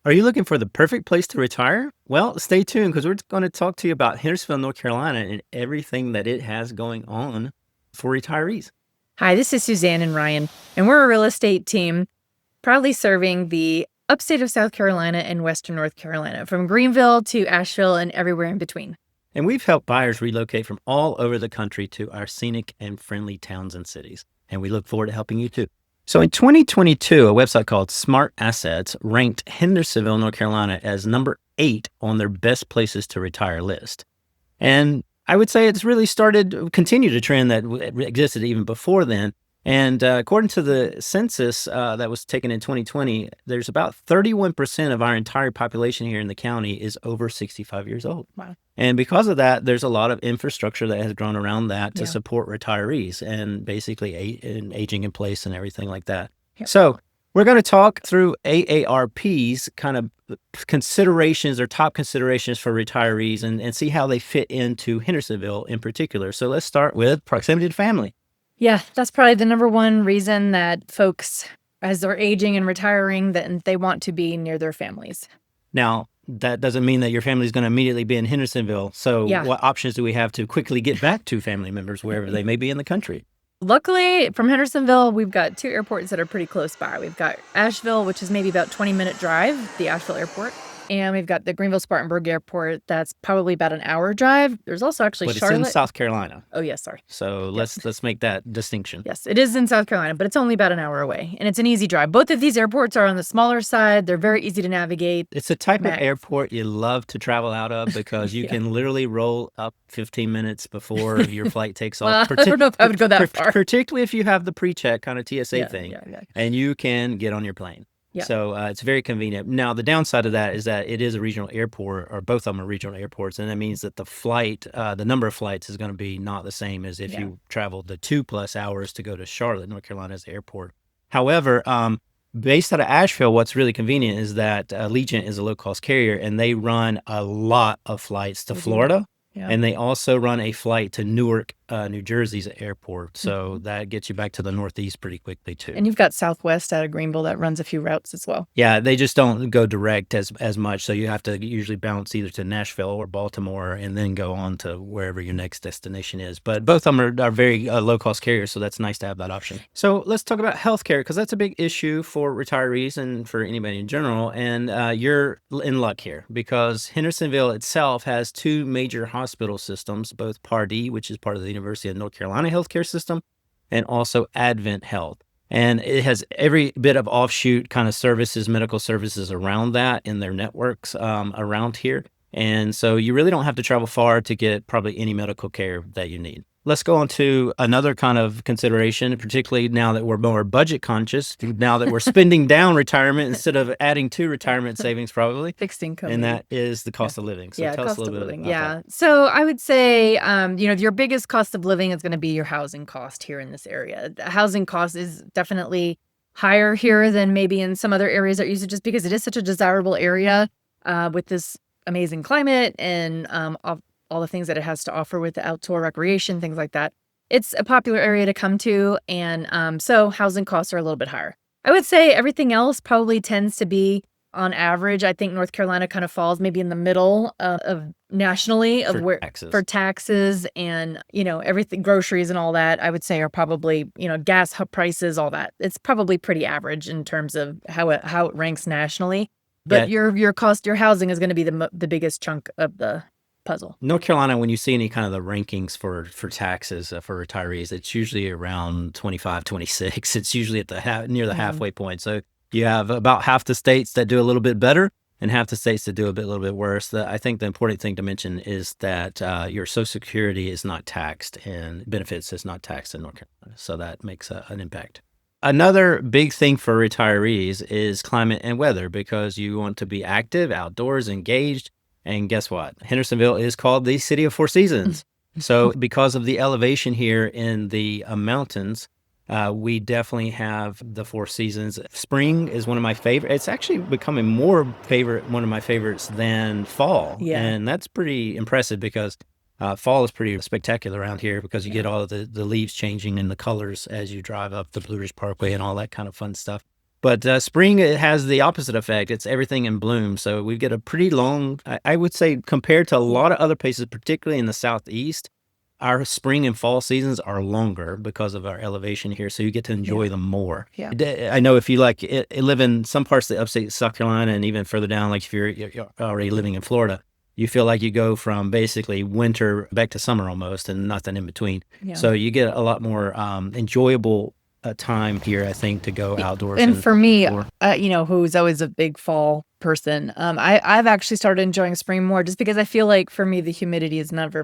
Are you looking for the perfect place to retire? Well, stay tuned because we're going to talk to you about Hendersonville, North Carolina, and everything that it has going on for retirees. Hi, this is Suzanne and Ryan, and we're a real estate team proudly serving the upstate of South Carolina and western North Carolina, from Greenville to Asheville and everywhere in between. And we've helped buyers relocate from all over the country to our scenic and friendly towns and cities. And we look forward to helping you too. So in 2022, a website called Smart Assets ranked Hendersonville, North Carolina as number 8 on their best places to retire list. And I would say it's really continued a trend that existed even before then. And according to the census that was taken in 2020, there's about 31% of our entire population here in the county is over 65 years old. Wow. And because of that, there's a lot of infrastructure that has grown around that to Yeah. support retirees and basically aging in place and everything like that. Yep. So we're going to talk through AARP's kind of considerations or top considerations for retirees and see how they fit into Hendersonville in particular. So let's start with proximity to family. Yeah, that's probably the number one reason that folks, as they're aging and retiring, that they want to be near their families. Now, that doesn't mean that your family is going to immediately be in Hendersonville. So Yeah. what options do we have to quickly get back to family members wherever they may be in the country? Luckily, from Hendersonville, we've got 2 airports that are pretty close by. We've got Asheville, which is maybe about 20-minute drive, the Asheville Airport. And we've got the Greenville-Spartanburg Airport. That's probably about an hour drive. There's also actually But Charlotte. it's in South Carolina. Oh, yes, sorry. So let's make that distinction. Yes, it is in South Carolina, but it's only about an hour away, and it's an easy drive. Both of these airports are on the smaller side. They're very easy to navigate. It's a type of airport you love to travel out of because you Yeah. can literally roll up 15 minutes before your flight takes Well, off. I don't know if I would go that far. Particularly if you have the pre-check kind of TSA thing, Yeah. and you can get on your plane. Yeah. So it's very convenient. Now, the downside of that is that it is a regional airport, or both of them are regional airports, and that means that the number of flights is going to be not the same as if you traveled the 2+ hours to go to Charlotte, North Carolina as the airport. However, based out of Asheville, what's really convenient is that Allegiant is a low-cost carrier, and they run a lot of flights to Florida. Yeah. And they also run a flight to Newark, New Jersey's airport. So that gets you back to the Northeast pretty quickly, too. And you've got Southwest out of Greenville that runs a few routes as well. Yeah, they just don't go direct as much. So you have to usually bounce either to Nashville or Baltimore and then go on to wherever your next destination is. But both of them are very low-cost carriers, so that's nice to have that option. So let's talk about healthcare, because that's a big issue for retirees and for anybody in general. And you're in luck here because Hendersonville itself has 2 major hospital systems, both Pardee, which is part of the University of North Carolina healthcare system, and also Advent Health. And it has every bit of offshoot kind of services, medical services around that in their networks around here. And so you really don't have to travel far to get probably any medical care that you need. Let's go on to another kind of consideration, particularly now that we're more budget conscious, now that we're spending down retirement instead of adding to retirement savings probably. Fixed income. And that is the cost of living. So tell us a little bit about that. So I would say, your biggest cost of living is going to be your housing cost here in this area. The housing cost is definitely higher here than maybe in some other areas that use it, just because it is such a desirable area with this amazing climate and all the things that it has to offer with the outdoor recreation, things like that. It's a popular area to come to, and so housing costs are a little bit higher. I would say everything else probably tends to be, on average, I think North Carolina kind of falls maybe in the middle of nationally of for taxes and, everything, groceries and all that, I would say are probably, gas prices, all that. It's probably pretty average in terms of how it ranks nationally. But your housing is going to be the biggest chunk of the puzzle. North Carolina, when you see any kind of the rankings for taxes for retirees, it's usually around 25, 26. It's usually at near the halfway point. So you have about half the states that do a little bit better and half the states that do a little bit worse. I think the important thing to mention is that your Social Security is not taxed and benefits is not taxed in North Carolina. So that makes an impact. Another big thing for retirees is climate and weather, because you want to be active, outdoors, engaged. And guess what? Hendersonville is called the City of Four Seasons. So because of the elevation here in the mountains, we definitely have the 4 seasons. Spring is one of my favorites. It's actually becoming one of my favorites than fall. Yeah. And that's pretty impressive because fall is pretty spectacular around here because you get all of the leaves changing and the colors as you drive up the Blue Ridge Parkway and all that kind of fun stuff. But spring, it has the opposite effect. It's everything in bloom. So we get a pretty long, I would say, compared to a lot of other places, particularly in the Southeast, our spring and fall seasons are longer because of our elevation here. So you get to enjoy them more. Yeah. I know if you like live in some parts of the upstate South Carolina and even further down, like if you're already living in Florida, you feel like you go from basically winter back to summer almost and nothing in between. Yeah. So you get a lot more enjoyable time here, I think, to go outdoors. And for me, explore. who's always a big fall person, I've actually started enjoying spring more just because I feel like for me the humidity is never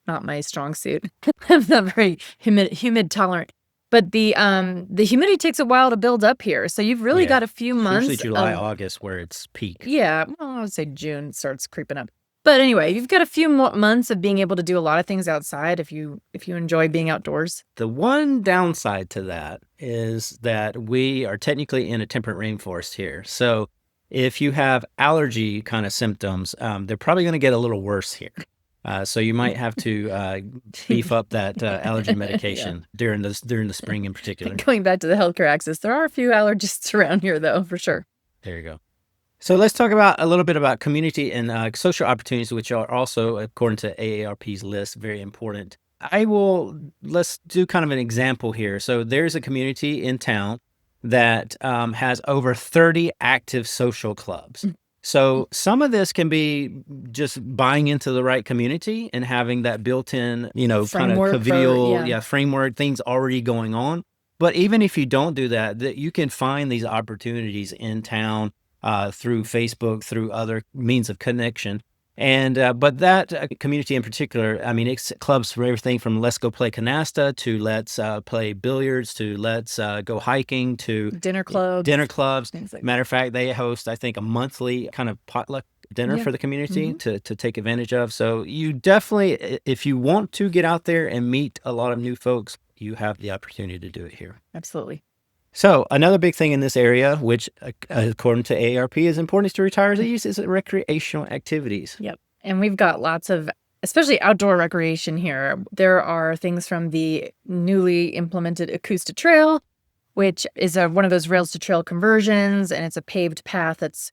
not my strong suit. I'm not very humid tolerant. But the humidity takes a while to build up here. So you've really got a few It's months. usually July, August where it's peak. Yeah, well, I would say June starts creeping up. But anyway, you've got a few more months of being able to do a lot of things outside if you enjoy being outdoors. The one downside to that is that we are technically in a temperate rainforest here. So if you have allergy kind of symptoms, they're probably going to get a little worse here. So you might have to beef up that allergy medication during the spring in particular. Going back to the healthcare access, there are a few allergists around here, though, for sure. There you go. So let's talk a little bit about community and social opportunities, which are also, according to AARP's list, very important. Let's do kind of an example here. So there's a community in town that has over 30 active social clubs. So some of this can be just buying into the right community and having that built-in, kind of convivial, framework, things already going on. But even if you don't do that, you can find these opportunities in town through Facebook, through other means of connection. And but that community in particular, I mean, it's clubs for everything from let's go play canasta to let's play billiards to let's go hiking to dinner clubs. Things like Matter of fact, they host, I think, a monthly kind of potluck dinner for the community to take advantage of. So you definitely, if you want to get out there and meet a lot of new folks, you have the opportunity to do it here. Absolutely. So another big thing in this area, which according to AARP is important to retirees, is recreational activities. Yep. And we've got lots of, especially outdoor recreation here. There are things from the newly implemented Acoustic Trail, which is one of those rails to trail conversions, and it's a paved path that's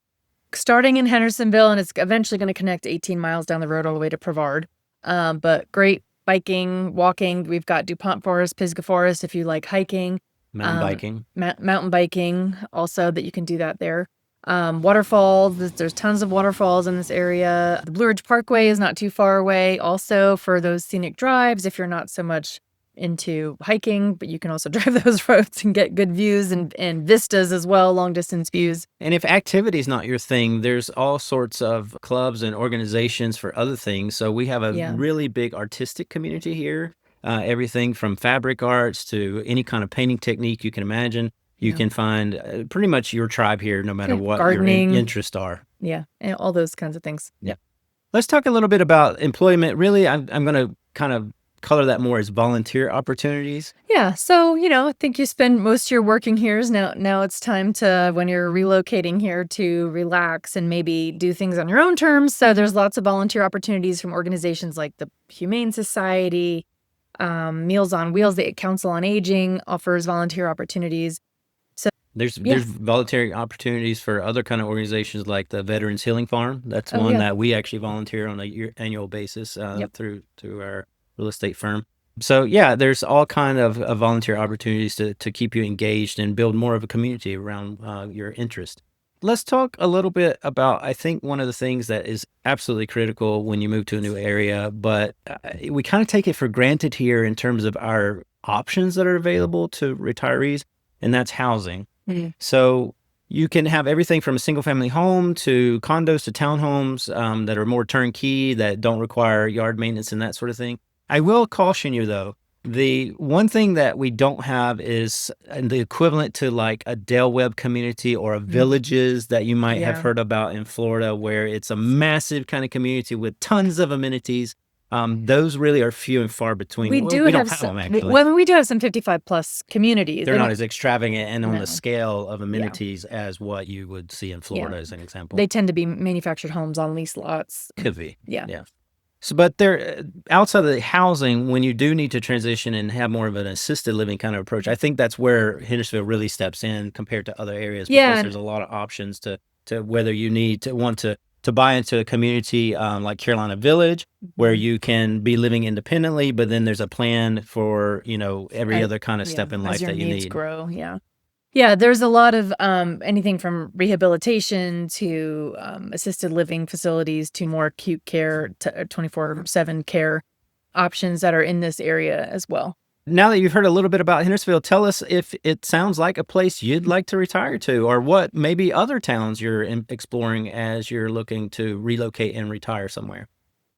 starting in Hendersonville, and it's eventually going to connect 18 miles down the road all the way to Brevard. But great biking, walking. We've got DuPont Forest, Pisgah Forest, if you like hiking. Mountain biking. Mountain biking also, that you can do that there. Waterfalls, there's tons of waterfalls in this area. The Blue Ridge Parkway is not too far away also for those scenic drives if you're not so much into hiking, but you can also drive those roads and get good views and vistas as well, long distance views. And if activity is not your thing, there's all sorts of clubs and organizations for other things. So we have a really big artistic community here. Everything from fabric arts to any kind of painting technique you can imagine. You can find pretty much your tribe here, no matter what gardening, your interests are. Yeah, and all those kinds of things. Yeah. Let's talk a little bit about employment. Really, I'm going to kind of color that more as volunteer opportunities. Yeah. So, I think you spend most of your working years now it's time to, when you're relocating here, to relax and maybe do things on your own terms. So there's lots of volunteer opportunities from organizations like the Humane Society, Meals on Wheels, the Council on Aging offers volunteer opportunities. So there's volunteering opportunities for other kind of organizations like the Veterans Healing Farm. That's one that we actually volunteer on a annual basis through our real estate firm. So there's all kind of volunteer opportunities to keep you engaged and build more of a community around your interest. Let's talk a little bit about, I think, one of the things that is absolutely critical when you move to a new area, but we kind of take it for granted here in terms of our options that are available to retirees, and that's housing. Mm-hmm. So you can have everything from a single family home to condos to townhomes that are more turnkey, that don't require yard maintenance and that sort of thing. I will caution you, though. The one thing that we don't have is the equivalent to like a Del Webb community or a Villages that you might have heard about in Florida, where it's a massive kind of community with tons of amenities. Those really are few and far between. We don't have some, them, actually. Well, we do have some 55-plus communities. They're not as extravagant and on the scale of amenities as what you would see in Florida, as an example. They tend to be manufactured homes on lease lots. Could be. Yeah. So, but there, outside of the housing, when you do need to transition and have more of an assisted living kind of approach, I think that's where Hendersonville really steps in compared to other areas Yeah, because there's a lot of options to whether you need to want to buy into a community like Carolina Village, where mhm. you can be living independently, but then there's a plan for every I other kind of yeah, step in as life your that you needs need. grow, yeah. Yeah, there's a lot of, anything from rehabilitation to, assisted living facilities to more acute care to 24/7 care options that are in this area as well. Now that you've heard a little bit about Hendersonville, tell us if it sounds like a place you'd like to retire to, or what maybe other towns you're exploring as you're looking to relocate and retire somewhere.